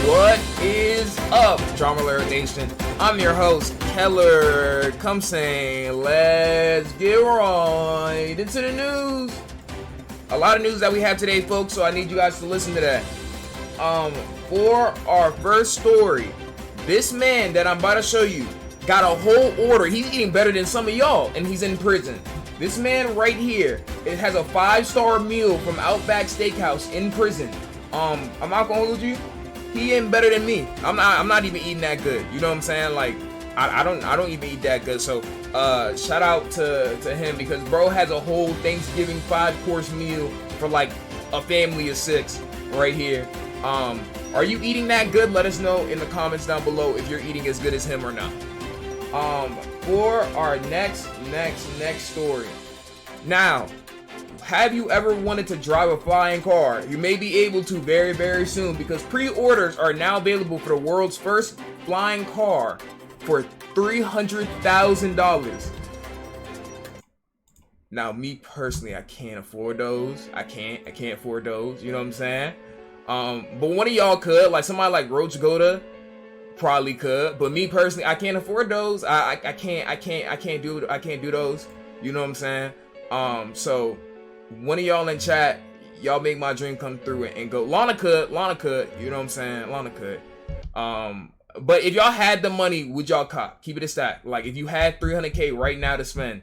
What is up, Drama Alert Nation? I'm your host, Keller. Come saying, let's get right into the news. A lot of news that we have today, folks, so I need you guys to listen to that. For our first story, this man that I'm about to show you got a whole order. He's eating better than some of y'all, and he's in prison. This man right here, it has a 5-star meal from Outback Steakhouse in prison. I'm not gonna hold you. He ain't better than me. I'm not even eating that good. You know what I'm saying? Like, I don't even eat that good. So shout out to him, because bro has a whole Thanksgiving 5-course meal for like a family of 6 right here. Are you eating that good? Let us know in the comments down below if you're eating as good as him or not. For our next story. Now, have you ever wanted to drive a flying car? You may be able to very, very soon, because pre-orders are now available for the world's first flying car for $300,000. Now, me personally, I can't afford those. I can't afford those. You know what I'm saying? But one of y'all could, like somebody like Roach Goda probably could. But me personally, I can't afford those. I can't do those. You know what I'm saying? So one of y'all in chat, y'all make my dream come through and go. Lana could, you know what I'm saying? Lana could. But if y'all had the money, would y'all cop? Keep it a stack. Like, if you had $300K right now to spend,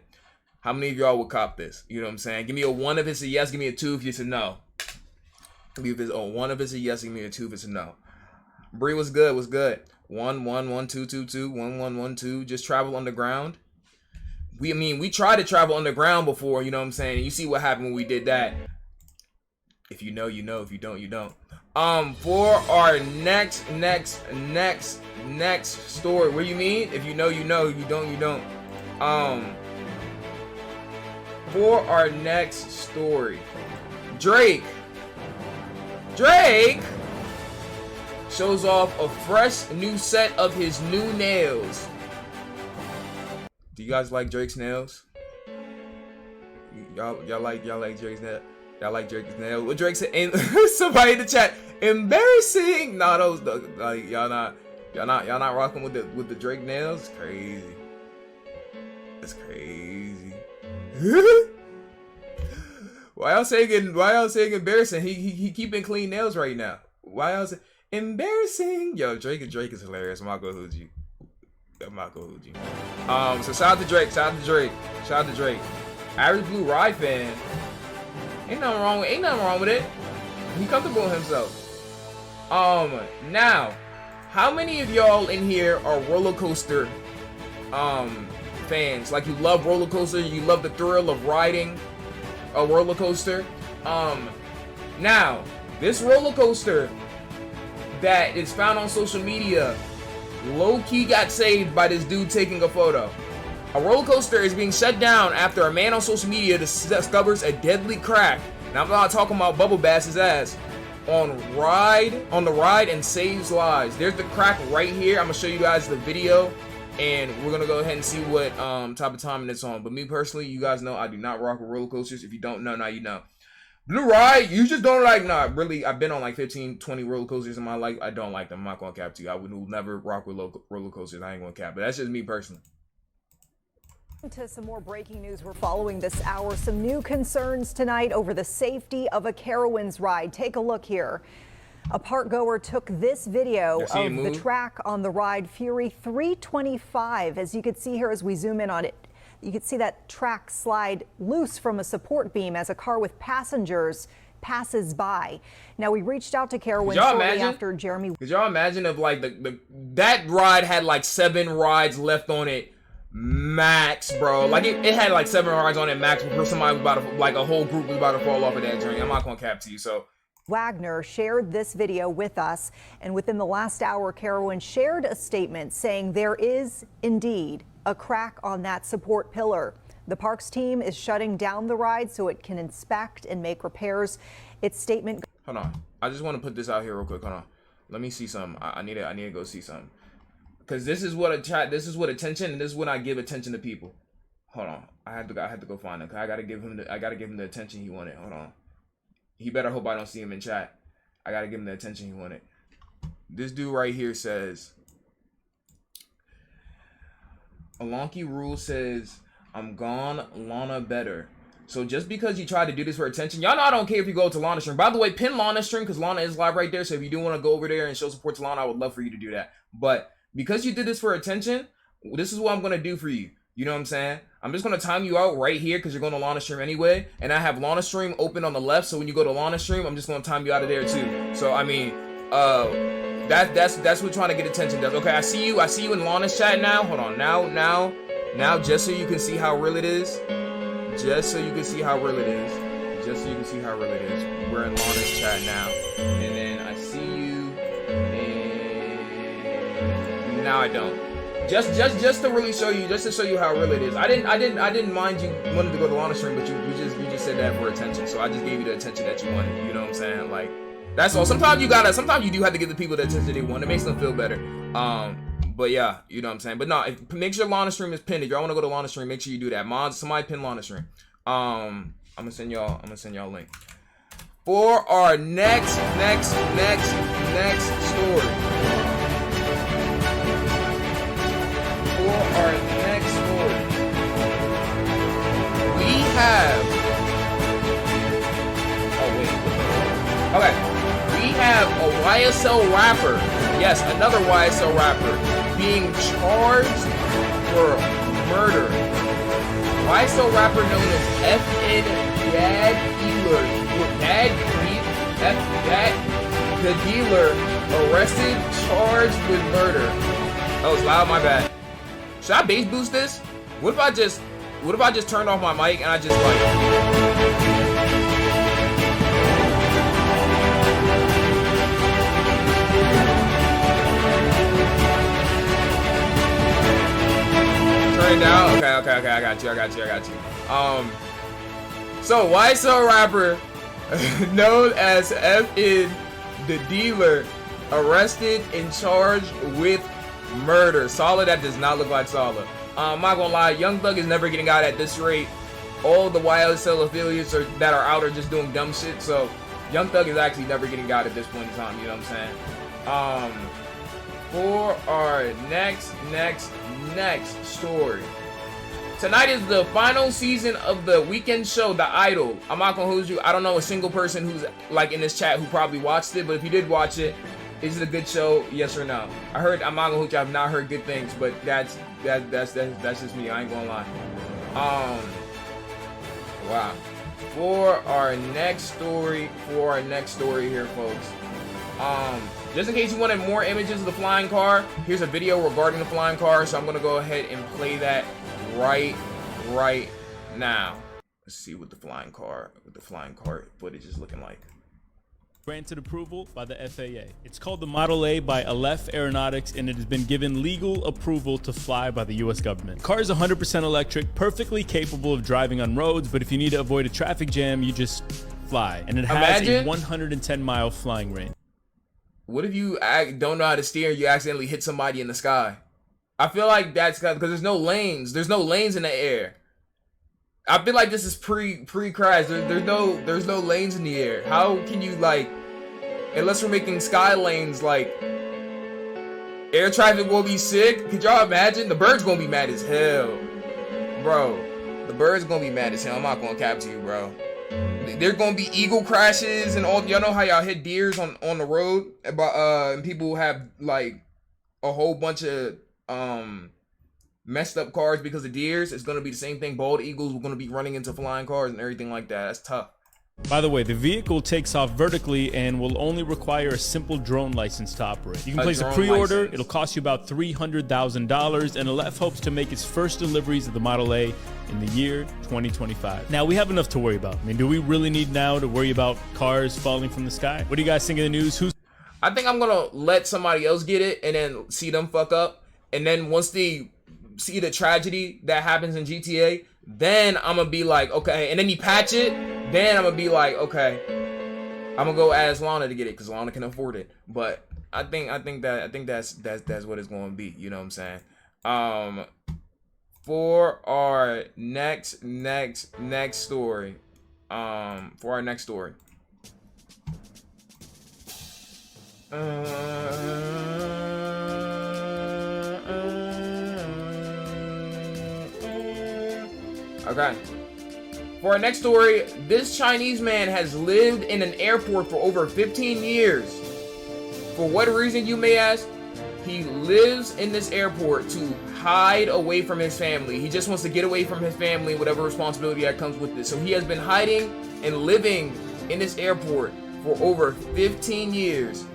how many of y'all would cop this? You know what I'm saying? Give me a 1 if it's a yes, give me a 2 if it's a no. Give me a 1 if it's a yes, give me a 2 if it's a no. Bree, what's good? 1 1 1 2 2 2 1 1 1 2. Just travel underground. We tried to travel underground before, you know what I'm saying? You see what happened when we did that. If you know, you know. If you don't, you don't. For our next story. What do you mean? If you know, you know. If you don't, you don't. For our next story, Drake shows off a fresh new set of his new nails. Do you guys like Drake's nails? Y'all like Drake's nails? Y'all like Drake's nails? What Drake said? Somebody in the chat, embarrassing. Nah, those like y'all not rocking with the Drake nails. It's crazy. It's crazy. Why y'all saying embarrassing? He keeping clean nails right now. Why y'all saying embarrassing? Yo, Drake is hilarious. I'm not gonna hold you. So shout out to Drake. Average Blueryai fan. Ain't nothing wrong with it. He comfortable with himself. Now, how many of y'all in here are roller coaster fans? Like, you love roller coasters, you love the thrill of riding a roller coaster. Now, this roller coaster that is found on social media low-key got saved by this dude taking a photo. A roller coaster is being shut down after a man on social media discovers a deadly crack. Now, I'm not talking about Bubble Bass's ass. On the ride and saves lives. There's the crack right here. I'm gonna show you guys the video, and we're gonna go ahead and see what type of timing it's on. But me personally, you guys know I do not rock with roller coasters. If you don't know, now you know. Blueryai, you just don't like. Nah, really, I've been on like 15, 20 roller coasters in my life. I don't like them. I'm not gonna cap to you. I would never rock with roller coasters. I ain't gonna cap, but that's just me personally. To some more breaking news we're following this hour. Some new concerns tonight over the safety of a Carowinds ride. Take a look here. A park goer took this video of the track on the ride Fury 325. As you can see here, as we zoom in on it, you can see that track slide loose from a support beam as a car with passengers passes by. Now, we reached out to Carowinds shortly after Jeremy. Could y'all imagine if like that ride had like 7 rides left on it? Max, bro. Like it had like 7 rides on it max before somebody was about to, like a whole group was about to fall off of that journey. I'm not gonna cap to you. So Wagner shared this video with us, and within the last hour, Carowinds shared a statement saying there is indeed a crack on that support pillar. The parks team is shutting down the ride so it can inspect and make repairs. Its statement. Hold on. I just want to put this out here real quick. Hold on. Let me see something. I need to go see something. Because this is what attention, and this is when I give attention to people. Hold on, I had to go find him. I gotta give him the attention he wanted. Hold on, he better hope I don't see him in chat. I gotta give him the attention he wanted. This dude right here says, Alonki Rule says, I'm gone, Lana better. So just because you try to do this for attention, y'all know I don't care if you go to Lana's stream. By the way, pin Lana's stream because Lana is live right there. So if you do want to go over there and show support to Lana, I would love for you to do that. But because you did this for attention, this is what I'm going to do for you. You know what I'm saying? I'm just going to time you out right here because you're going to Lana's stream anyway. And I have Lana's stream open on the left. So when you go to Lana's stream, I'm just going to time you out of there too. So, I mean, that's what trying to get attention does. Okay, I see you in Lana's chat now. Hold on. Now, just so you can see how real it is. Just so you can see how real it is. We're in Lana's chat now. And then I see you. And now I don't. Just to really show you, just to show you how real it is. I didn't mind you wanted to go to Lana's stream, but you just said that for attention. So I just gave you the attention that you wanted. You know what I'm saying? Like, that's all. Sometimes you do have to give the people the attention they want. It makes them feel better. But yeah, you know what I'm saying. But no, make sure Lana's stream is pinned. If y'all want to go to Lana's stream, make sure you do that. Mods, somebody pin Lana's stream. I'm gonna send y'all a link for our next story. We have. We have a YSL rapper. Yes, another YSL rapper being charged for murder. YSL rapper known as FN Dad Dealer. The dealer arrested, charged with murder. That was loud, my bad. Should I bass boost this? What if I just turned off my mic and I just like turn it down? Okay, I got you. So YSL rapper known as FN the dealer arrested and charged with murder. Sala, that does not look like Sala. I'm not gonna lie, Young Thug is never getting out at this rate. All the YSL affiliates that are out are just doing dumb shit. So Young Thug is actually never getting out at this point in time. You know what I'm saying? For our next story. Tonight is the final season of the weekend show, The Idol. I'm not gonna hold you. I don't know a single person who's like in this chat who probably watched it, but if you did watch it, is it a good show? Yes or no? I'm not gonna hold you. I've not heard good things, but that's just me. I ain't gonna lie. Wow. For our next story here, folks. Just in case you wanted more images of the flying car, here's a video regarding the flying car. So I'm gonna go ahead and play that right now. Let's see what the flying car footage is looking like. Granted approval by the FAA. It's called the Model A by Aleph Aeronautics, and it has been given legal approval to fly by the US government. The car is 100% electric, perfectly capable of driving on roads, but if you need to avoid a traffic jam, you just fly. And it has a 110-mile flying range. What if you don't know how to steer and you accidentally hit somebody in the sky? I feel like that's because there's no lanes. There's no lanes in the air. I feel like this is pre-crash. There's no lanes in the air. How can you, like, unless we're making sky lanes, like, air traffic will be sick? Could y'all imagine? The bird's gonna be mad as hell, bro. The bird's gonna be mad as hell. I'm not gonna cap to you, bro. There's gonna be eagle crashes and all. Y'all know how y'all hit deers on the road, and people have like a whole bunch of messed up cars because of deers. It's gonna be the same thing. Bald eagles are gonna be running into flying cars and everything like that. That's tough. By the way, the vehicle takes off vertically and will only require a simple drone license to operate. You can place a pre-order. It'll cost you about $300,000, and Aleph hopes to make its first deliveries of the Model A in the year 2025. Now, we have enough to worry about. I mean, do we really need now to worry about cars falling from the sky? What do you guys think of the news? I think I'm gonna let somebody else get it and then see them fuck up. And then once they see the tragedy that happens in GTA, then I'm gonna be like, okay. And then you patch it. Then I'm gonna be like, okay, I'm gonna go ask Lana to get it because Lana can afford it. But I think that's what it's gonna be. You know what I'm saying? For our next story, Okay. For our next story, this Chinese man has lived in an airport for over 15 years. For what reason, you may ask? He lives in this airport to hide away from his family. He just wants to get away from his family, whatever responsibility that comes with this. So he has been hiding and living in this airport for over 15 years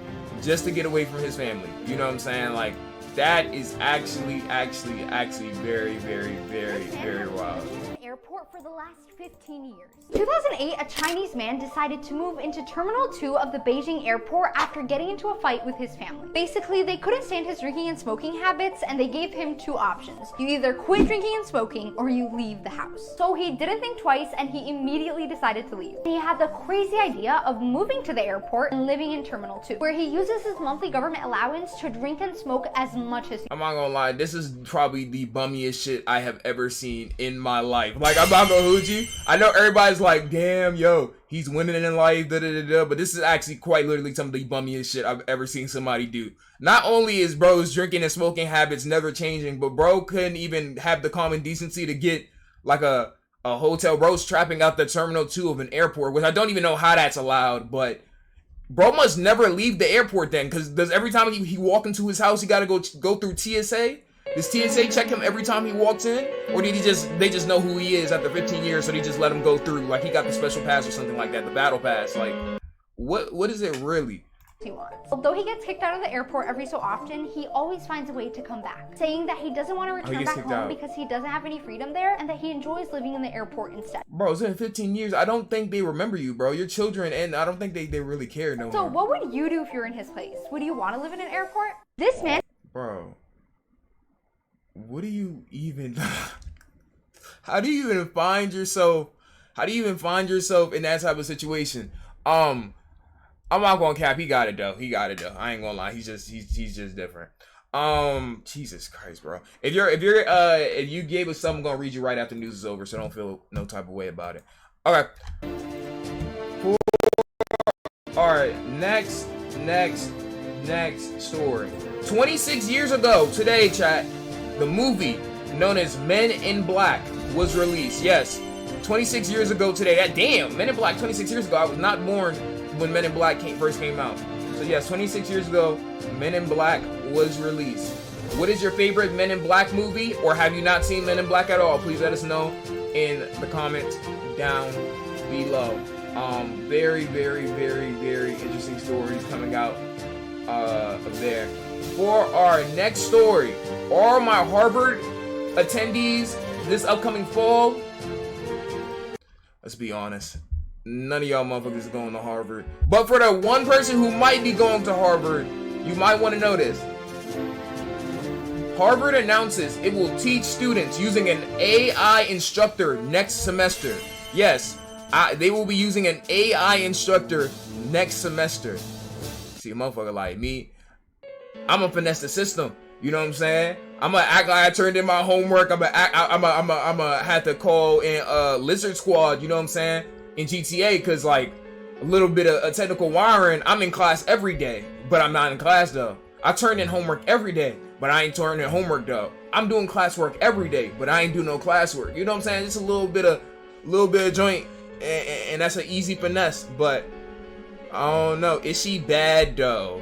just to get away from his family. You know what I'm saying? Like, that is actually very, very, very, very wild. Airport for the last 15 years. 2008, a Chinese man decided to move into Terminal 2 of the Beijing airport after getting into a fight with his family. Basically, they couldn't stand his drinking and smoking habits, and they gave him two options. You either quit drinking and smoking, or you leave the house. So he didn't think twice, and he immediately decided to leave. He had the crazy idea of moving to the airport and living in Terminal 2, where he uses his monthly government allowance to drink and smoke as much as he I'm not gonna lie, this is probably the bummiest shit I have ever seen in my life. Like, I'm not gonna hold you. I know everybody's like, damn, yo, he's winning in life, da da da da. But this is actually quite literally some of the bummiest shit I've ever seen somebody do. Not only is bro's drinking and smoking habits never changing, but bro couldn't even have the common decency to get like a hotel. Bro's trapping out the Terminal 2 of an airport, which I don't even know how that's allowed, but bro must never leave the airport then, because does every time he walk into his house, he gotta go through TSA? Does TSA check him every time he walks in? Or did they just know who he is after 15 years, so they just let him go through? Like, he got the special pass or something like that, the battle pass. Like, what is it really? he wants. Although he gets kicked out of the airport every so often, he always finds a way to come back, saying that he doesn't want to return back home because he doesn't have any freedom there, and that he enjoys living in the airport instead. Bro, it's been 15 years. I don't think they remember you, bro. You're children, and I don't think they really care no more. So what would you do if you're in his place? Would you want to live in an airport? This man... Bro, what do you even... How do you even find yourself in that type of situation? I'm not gonna cap, he got it though. I ain't gonna lie, he's just different. Jesus Christ, bro. If you gave us something, I'm gonna read you right after news is over, so don't feel no type of way about it. Okay. Alright, next story. 26 years ago today, chat, the movie known as Men in Black was released. Yes, 26 years ago today. That damn, Men in Black 26 years ago. I was not born when Men in Black first came out. So yes, 26 years ago, Men in Black was released. What is your favorite Men in Black movie, or have you not seen Men in Black at all? Please let us know in the comments down below. Very interesting stories coming out of there. For our next story, all my Harvard attendees this upcoming fall, let's be honest, none of y'all motherfuckers are going to Harvard. But for the one person who might be going to Harvard, you might want to know this. Harvard announces it will teach students using an AI instructor next semester. Yes, they will be using an AI instructor next semester. See, a motherfucker like me, I'm gonna finesse the system. You know what I'm saying? I'm gonna act like I turned in my homework. I'm gonna have to call in Lizard Squad. You know what I'm saying? In GTA, cause like a little bit of a technical wiring. I'm in class every day, but I'm not in class though. I turn in homework every day, but I ain't turning in homework though. I'm doing classwork every day, but I ain't doing no classwork. You know what I'm saying? Just a little bit of joint, and that's an easy finesse. But I don't know. Is she bad though?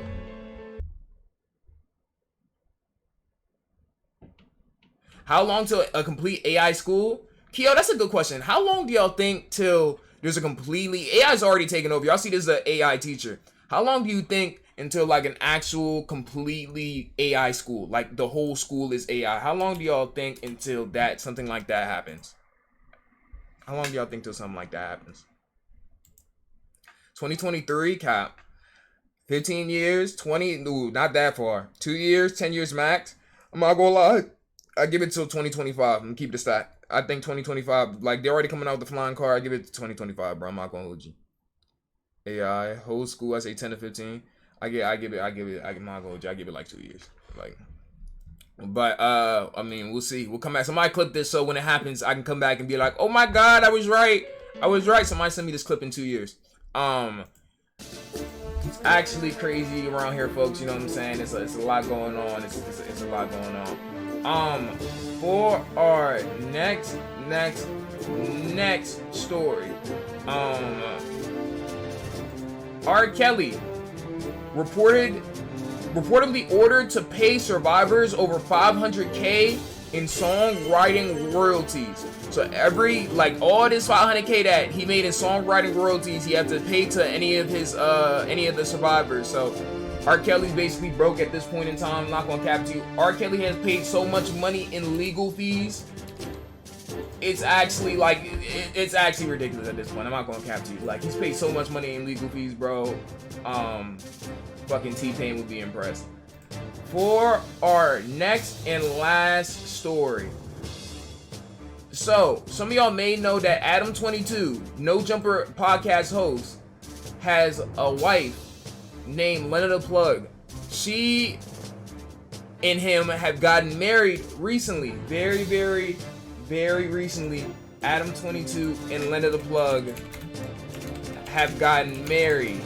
How long till a complete AI school? Kyo, that's a good question. How long do y'all think till there's a completely... AI's already taken over. Y'all see this is an AI teacher. How long do you think until like an actual completely AI school? Like the whole school is AI. How long do y'all think until something like that happens? How long do y'all think till something like that happens? 2023, cap. 15 years, 20... Ooh, not that far. 2 years, 10 years max. I'm not gonna lie. I give it till 2025 and keep the stat. I think 2025, like they're already coming out with the flying car. I give it to 2025, bro. I'm not gonna hold you. AI whole school, I say 10 to 15. I'm not gonna hold you. I give it like 2 years. Like, but I mean, we'll see. We'll come back. Somebody clip this so when it happens, I can come back and be like, oh my god, I was right. Somebody send me this clip in 2 years. actually crazy around here, folks. You know what I'm saying? It's a lot going on. It's a lot going on. For our next story, R. Kelly reportedly ordered to pay survivors over $500K in songwriting royalties. So all this $500K that he made in songwriting royalties, he had to pay to any of the survivors. So R. Kelly's basically broke at this point in time. I'm not gonna cap to you. R. Kelly has paid so much money in legal fees. It's actually ridiculous at this point. I'm not gonna cap to you. Like, he's paid so much money in legal fees, bro. Fucking T-Pain would be impressed. For our next and last story. So, some of y'all may know that Adam22, No Jumper podcast host, has a wife named Lena the Plug. She and him have gotten married recently. Very, very, very recently. Adam22 and Lena the Plug have gotten married.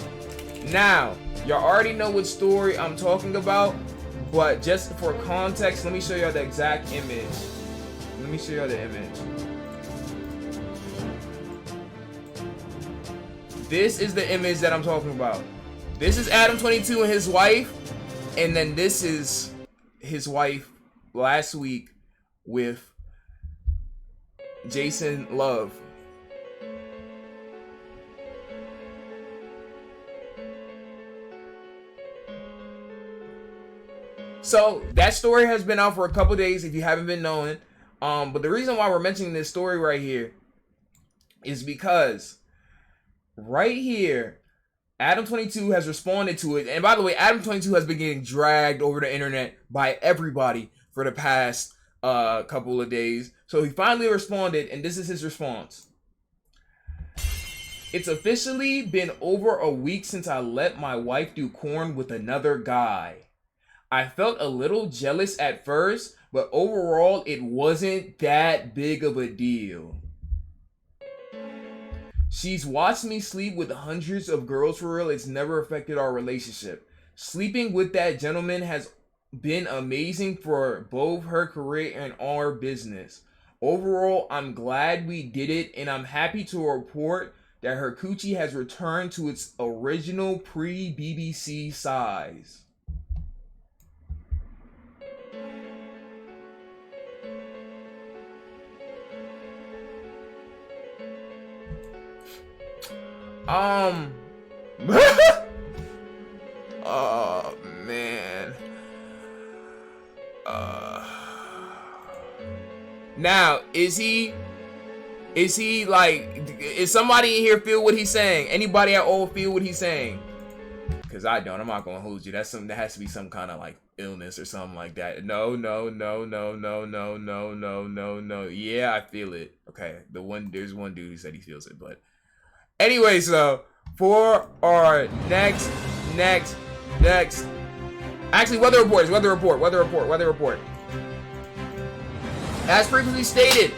Now, y'all already know what story I'm talking about, but just for context, let me show y'all the exact image. Let me show y'all the image. This is the image that I'm talking about. This is Adam22 and his wife, and then this is his wife last week with Jason Love. So that story has been out for a couple days if you haven't been knowing. But the reason why we're mentioning this story right here is because right here, Adam22 has responded to it. And by the way, Adam22 has been getting dragged over the internet by everybody for the past couple of days. So he finally responded, and this is his response. It's officially been over a week since I let my wife do corn with another guy. I felt a little jealous at first, but overall it wasn't that big of a deal. She's watched me sleep with hundreds of girls for real. It's never affected our relationship. Sleeping with that gentleman has been amazing for both her career and our business. Overall, I'm glad we did it, and I'm happy to report that her coochie has returned to its original pre-BBC size. Oh man. Now, is somebody in here feel what he's saying? Anybody at all feel what he's saying? Because I don't. I'm not gonna hold you. That has to be some kind of like illness or something like that. No. Yeah, I feel it. Okay, there's one dude who said he feels it, but anyway, so for our next. Actually, weather report. As previously stated,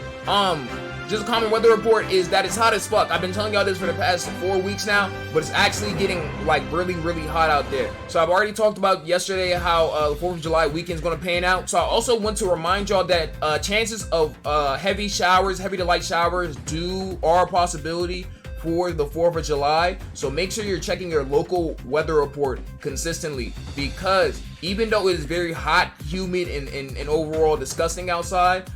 just a common weather report is that it's hot as fuck. I've been telling y'all this for the past 4 weeks now, but it's actually getting like really, really hot out there. So I've already talked about yesterday how the 4th of July weekend is going to pan out. So I also want to remind y'all that chances of heavy to light showers are a possibility for the 4th of July. So make sure you're checking your local weather report consistently, because even though it is very hot, humid, and overall disgusting outside,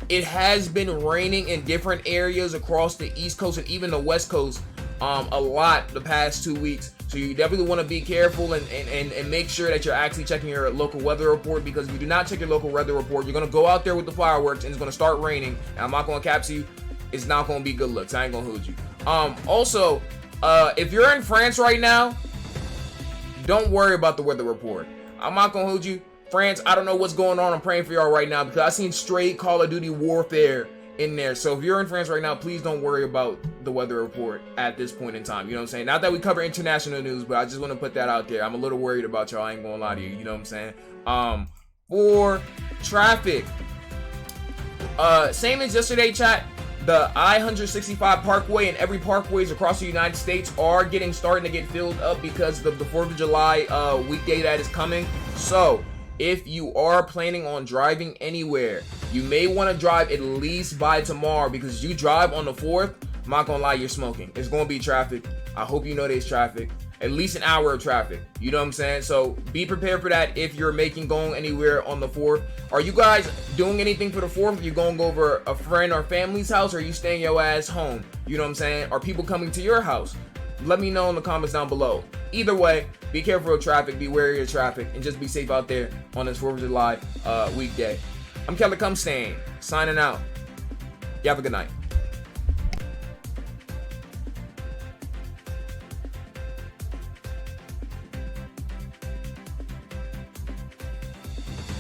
it has been raining in different areas across the East Coast and even the West Coast a lot the past 2 weeks. So you definitely want to be careful and make sure that you're actually checking your local weather report, because if you do not check your local weather report, you're going to go out there with the fireworks and it's going to start raining. And I'm not going to cap to you, it's not going to be good looks. I ain't going to hold you. Also, if you're in France right now, don't worry about the weather report. I'm not going to hold you. France, I don't know what's going on. I'm praying for y'all right now, because I seen straight Call of Duty warfare in there. So if you're in France right now, please don't worry about the weather report at this point in time. You know what I'm saying? Not that we cover international news, but I just want to put that out there. I'm a little worried about y'all. I ain't going to lie to you. You know what I'm saying? For traffic, same as yesterday, chat. The I-165 Parkway and every parkways across the United States are starting to get filled up because of the 4th of July weekday that is coming. So if you are planning on driving anywhere, you may want to drive at least by tomorrow, because you drive on the 4th, I'm not gonna lie, you're smoking. It's gonna be traffic. I hope you know there's traffic. At least an hour of traffic. You know what I'm saying? So be prepared for that if you're going anywhere on the 4th. Are you guys doing anything for the 4th? You going over a friend or family's house, or are you staying your ass home? You know what I'm saying? Are people coming to your house? Let me know in the comments down below. Either way, be careful of traffic, be wary of traffic, and just be safe out there on this 4th of July weekday. I'm Keller Cumstain, signing out. You have a good night.